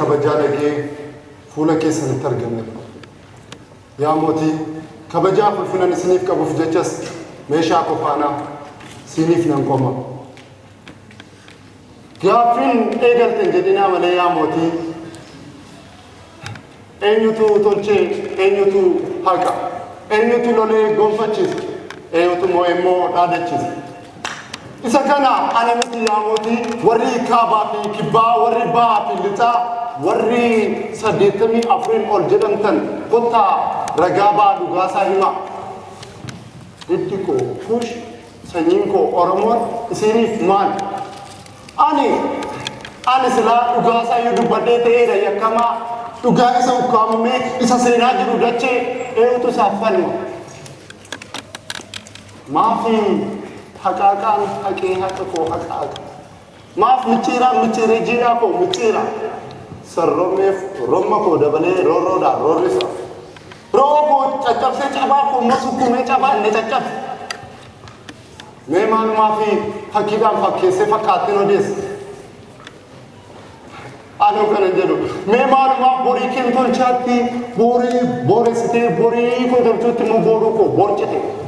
كبجالك فولا كيس نترجم يا موتي كبجا فلفنا نسنيف كابو في جتشس ميشا كوفانا سنيف نانكوما كافين إيجل تنجدنا ولا يا موتي أينيوتو تولشي أينيوتو هاكا أينيوتو لولي غونفتشيس أينيوتو مويمو دادتشيس إذا كان أنا مثل يا موتي وري كابا في كبا وري با في لتا وري سديتمي أفرين أول جدنتن كتا رجابا دوغاسا هما إتكو كوش سنينكو أورمون سيريف مان أنا سلا دوغاسا يدو بديته ريا كما دوغاسا وكامي إذا سيناجي دودتشي أيوتو سافنو ما في حقاقان حقيقة حقاق ما في مچيرا جينا كو مچيرا سرمف رمكو دبلي رو دا روريسا روكو چچب سے چبا کو مسكو میں چبا نے چچب مهمان ما في حقيقة فكي سے فكاتنو ديس آنو كان جلو مهمان ما بوري كن تول چاتی بوري ستے بوري کو درچوت مو بورو کو بورچتے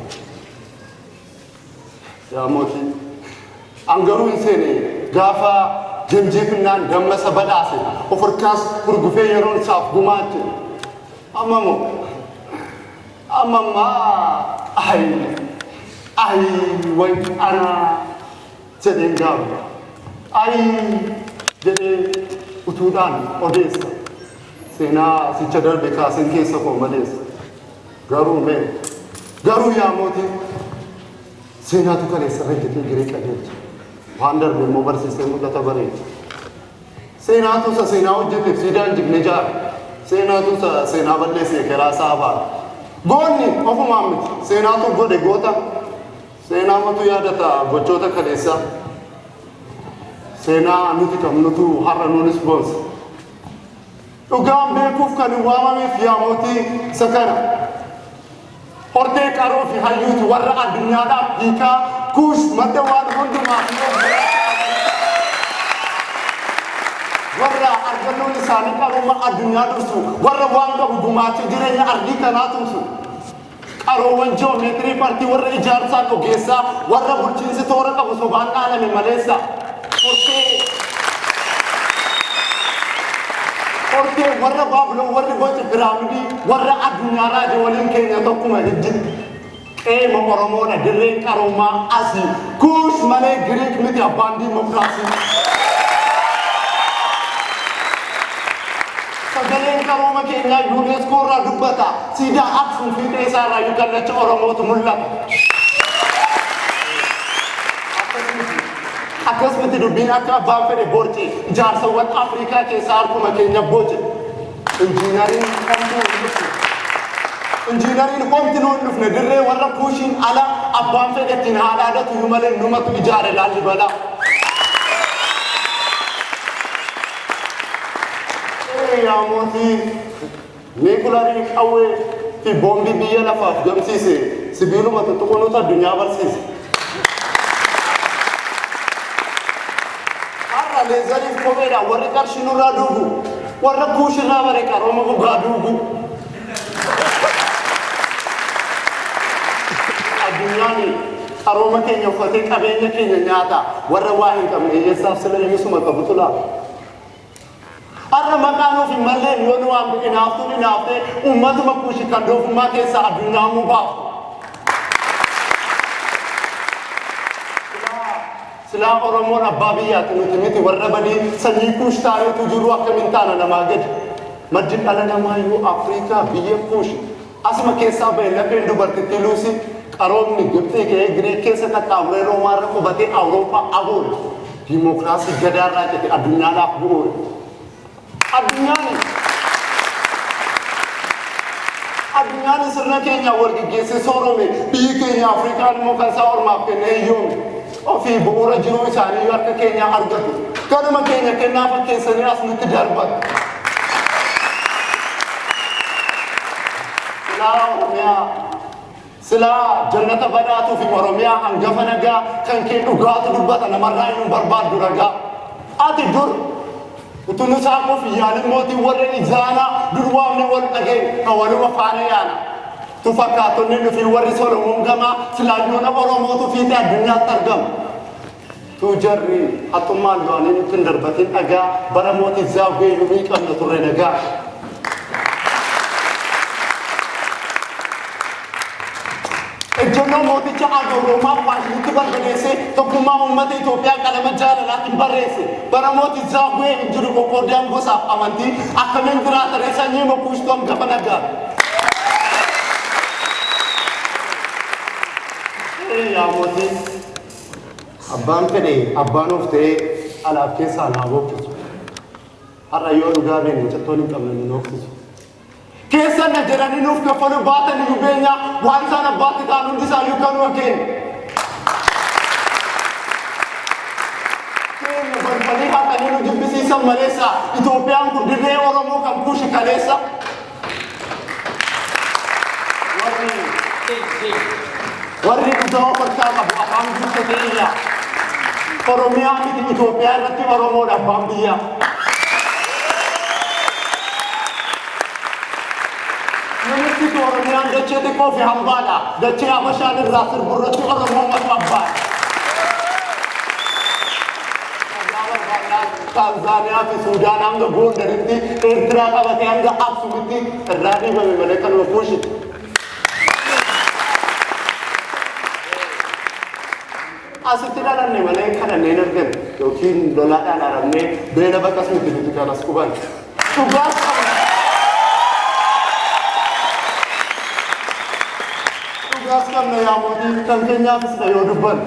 يا موتي أنغرو إنساني غافا جمجيفنان دمسا بداسي وفركاس برغفي يرون صاف غماتي أماما أي وين أنا جدين غاب أي جدين أتودان أوديس سينا سيچدر بكا سنكيسا كو مديس غارو يا موتي سينا تو كان يسرج في غريك أديت واندر بالموبر سيستم ولا تبريد سينا تو سينا وجد في سيدان جب نجار سينا تو سينا بدل سي كلا صاحب غوني أفهم عمد سينا تو غود غوتا سينا ما تو يادتا بچوتا كليسا سينا نوتي كم نوتو هارنونس بونس وقام بيكوف كانوا وامامي في عموتي سكنا أرتي كارو في حيوت ورا الدنيا دا بيكا كوش مدوان هندو مافيو ورا أرجلو لساني كارو ما الدنيا درسو ورا وانغا بدوماتي جرينا أرضي كناتوسو كارو وانجو متري بارتي ورا إجار ساكو جيسا ورا برشين ستورا كابو سبحان الله من ماليسا أرتي ورا بابلو ورا بوت برامدي ورا الدنيا راجع ولين كينيا تقوم الجد ما أرمونا درين كاروما أسي كوش مالي غريك متي أباندي مفراسي سجلين كاروما كينيا يونسكو رادوبتا سيدا أكسن في تيسارا يكالنا أرموت ملك أكس متي دوبينا كابام في بورتي جار سوات أفريقيا كيسار كوما كينيا بوجي انجينيرين قمتنون نفنا دري ورا كوشين على أبام في دتين هذا تيومالين نمط إجارة لالي بلا يا موتي نيكولاري أوي في بومبي بيا لفاف جمسيسي سبيلو ما تتكونوا تا الدنيا برسيسي أرى لزاري كوميدا ورا كارشينو رادوغو ورا كوشنا ورا كاروما غادوغو الدنياني أروما كينيا فتيك أبينيا كينيا نياتا ورا واحد كم يسافر سلام يسوع كبتولا أنا مكانه في ملء يونو أم إنافتي أمة مكوشي كندوف ما كيسا الدنيا مباف سلام أرومونا بابيات نتمتي ورا بدي سنيكوش تاريخ تجروا كمنتانا نماجد مجد على نمايو أفريقيا بيكوش أسمع كيسا بيلكن دوبرتي لوسي أرومني جبتي كي غريك كيسا كتاوري رومار كوبتي أوروبا أبور ديمقراطي جدار راجتي الدنيا لا أبور الدنيا سرنا كينيا ورقي جيسي سورومي بي كينيا أفريقيا المكان ساور ما كينيا يوم وفي بورا جنوب ساري يارك كينيا أرجع كذا ما كينيا كنا فكيسا ناس نتدرب سلا جنة بداتو في مرميا أنجفنا جا كان كي نقاط دبّت أنا مرة يوم برباد درجة آتي دور utuun saaqoo fi yaalin mootii warra izaana durwaamni wal dhageen waluma faana yaana tu fakkaatonni nufi warri Solomoon gamaa silaayoona Oromootu fiixee addunyaatti argamu tu jarri hatummaan lo'anii nutti hin darbatin dhagaa bara mootii zaawwee yumii qabna turre nagaa ejjenno mooticha Agoroomaa Waashinti barbadeesse tokkummaa uummata Itoophiyaa qalama jaalalaatiin barreesse bara mootii zaawwee hin jiru qoqqoodaan gosaaf amantii akkamiin jiraatanii sanyii mokkuushtoon gaba nagaa yaa mootii abbaan fedhe abbaan of ta'ee alaaf keessaa naa boqqisu har'a yoo dhugaa beekne cittoon hin qabne nu noqsisu keessa na jedhanii nuuf kaffalu baatan iyyuu beenya waan isaan abbaatti ta'an hundi isaayyuu kanuma keenya keenya balbalii haqanii nu jibbisiisan maleessa Itoophiyaan kun dirree Oromoo kan kuushi kaleessa warri dhugaa of harkaa qabu afaan guutatee iyya Oromiyaa miti Itoophiyaa irratti Oromoodha abbaan biyyaa Ministri Oromiyaan dachee xiqqoo fi hambaadha dachee Habashaan irraa sirburratti Oromoo matu abbaadha Tanzaaniyaa fi Suudaan hanga Gondaritti Eertiraa qabatee hanga Aksumitti irraa dhiibame malee kanuma kuushiti asitti dhalanne malee kadhanneen argan yookiin lolaadhaan haramnee beela baqas miti nuti kanas quban dhugaas qabna dhugaas qabna yaa mootii kan keenyaafis dha yoo dubban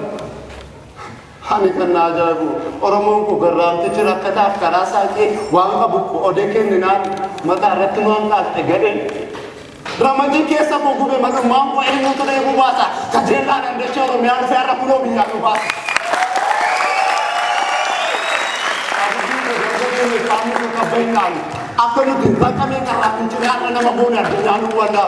ani kan na ajaa'ibu Oromoon kun garraamtichi rakkataaf karaa saaqee waan qabu odee kenninaan mataa irratti waan taate gadheen Ramadan keessa ko gube madummaan ko ilmu to dai bubasa kadela dan da cewa mi an fara kulo biya ko ba kamu ka bainal akonu din bakame ka ratin jira na mabona da anu wala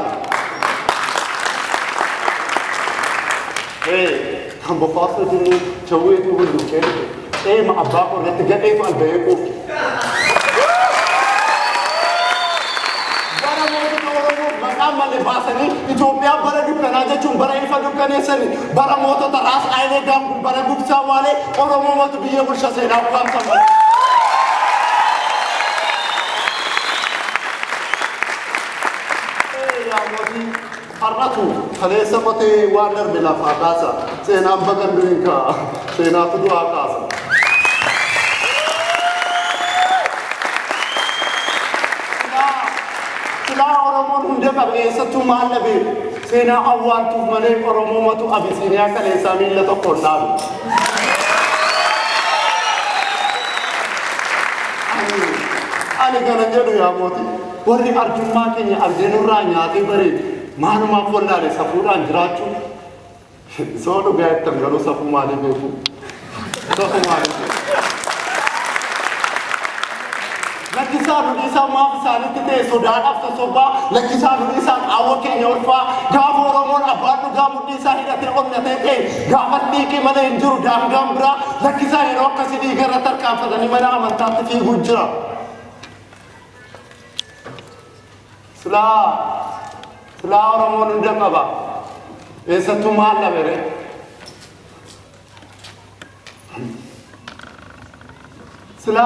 kan bo fasu din cewe tu wulu ke ma abba ko rat ga e ko albaye ko Malle basani Ethiopia bara dukkana jechuun bara ifa dukkaneessani bara mootota raas ayilee gaambul bara gugsaa waalee Oromoo matu biyya bulcha seenaa qaamsan bara yaa mootii har'atu kaleessa qotee waan darbe lafaa kaasa seenaan bagandu hin kaa seenaatu du'aa kaasa Oromoo hunda qabeessatu maal dhabe seenaa awwaaltuuf malee Oromoo matu Abisiiniyaa kaleessaa miila tokkoon dhaabe. Ani kana jedhu yaa mootii warri arjummaa keenya arjeenurraa nyaatee bareede maalumaaf wallaalee safuudhaan jiraachuu soo dhugaa ittan garuu safuu maalii beeku safuu maalii beeku. Lakkisaa Lullisaa maaf isaanitti ta'e sodaadhaaf sosobaa lakkisaa Lullisaan awwa keenya ulfaa gaafa Oromoon abbaan dhugaa mudhii isaa hidhatee onnatee ta'e gaafa xiiqii malee hin jiru daangaan biraa lakkisaa yeroo akkasii dhiigarra tarkaanfatanii mana amantaatti fiiguu jira. Silaa Oromoon hunda qaba eessattuu maal dhabere Sila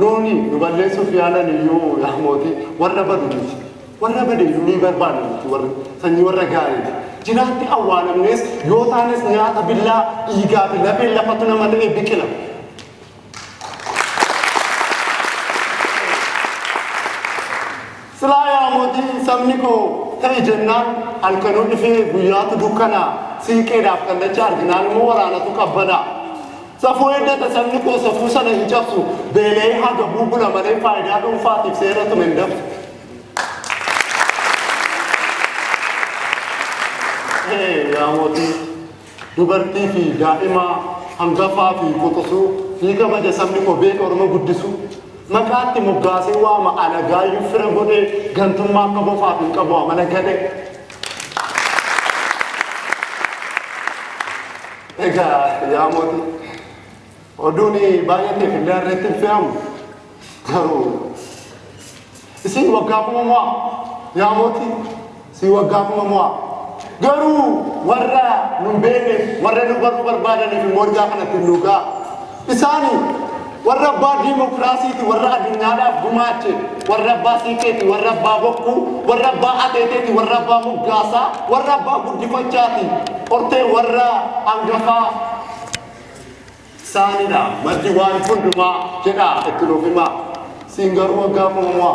noni nuballeessuuf yaalan iyyuu yaa mootii warra badu miti warra bade iyyuu ni barbaadu miti warra sanyii warra gaariiti jiraatti awwaalamnes yoo taanes nyaata billaa dhiigaa fi lafeen lafatu nama ta'e biqila. Sila yaa mootii sabni koo ta'e jennaan halkanuu dhufee guyyaatu dukkanaa siiqeedhaaf kallacha arginaan immoo waraanatu qabbanaa. Safuu edda sabni koo safuu sana hin cabsu beelee haga buubula malee faayidaa dhuunfaatiif seeratu hin dabsu. Yaa mootii dubartii fi daa'ima hangafaa fi quxisuu ni kabaja sabni koo beeka Oromoo guddisuu maqaatti moggaasee waama alagaayyuu fira godhee gantummaa akka bofaaf hin qabu amala gadhee. Egaa yaa mootii oduuni baay'atee fi illee irratti hin fe'amu garuu isin waggaa kuma mo'a yaa mootii si waggaa kuma mo'a garuu warra nu beekne warra nu baruu barbaadaniif morgaa kanatti nuugaa isaanii warra abbaa diimokiraasiiti warra addunyaadhaaf gumaache warra abbaa siiqeeti warra abbaa bokkuu warra abbaa ateeteeti warra abbaa muggaasaa warra abbaa guddifachaati hortee warra hangafaa isaanidha maddi waan hundumaa jedha itti nuuf himaa siin garuu waggaa kuma mo'a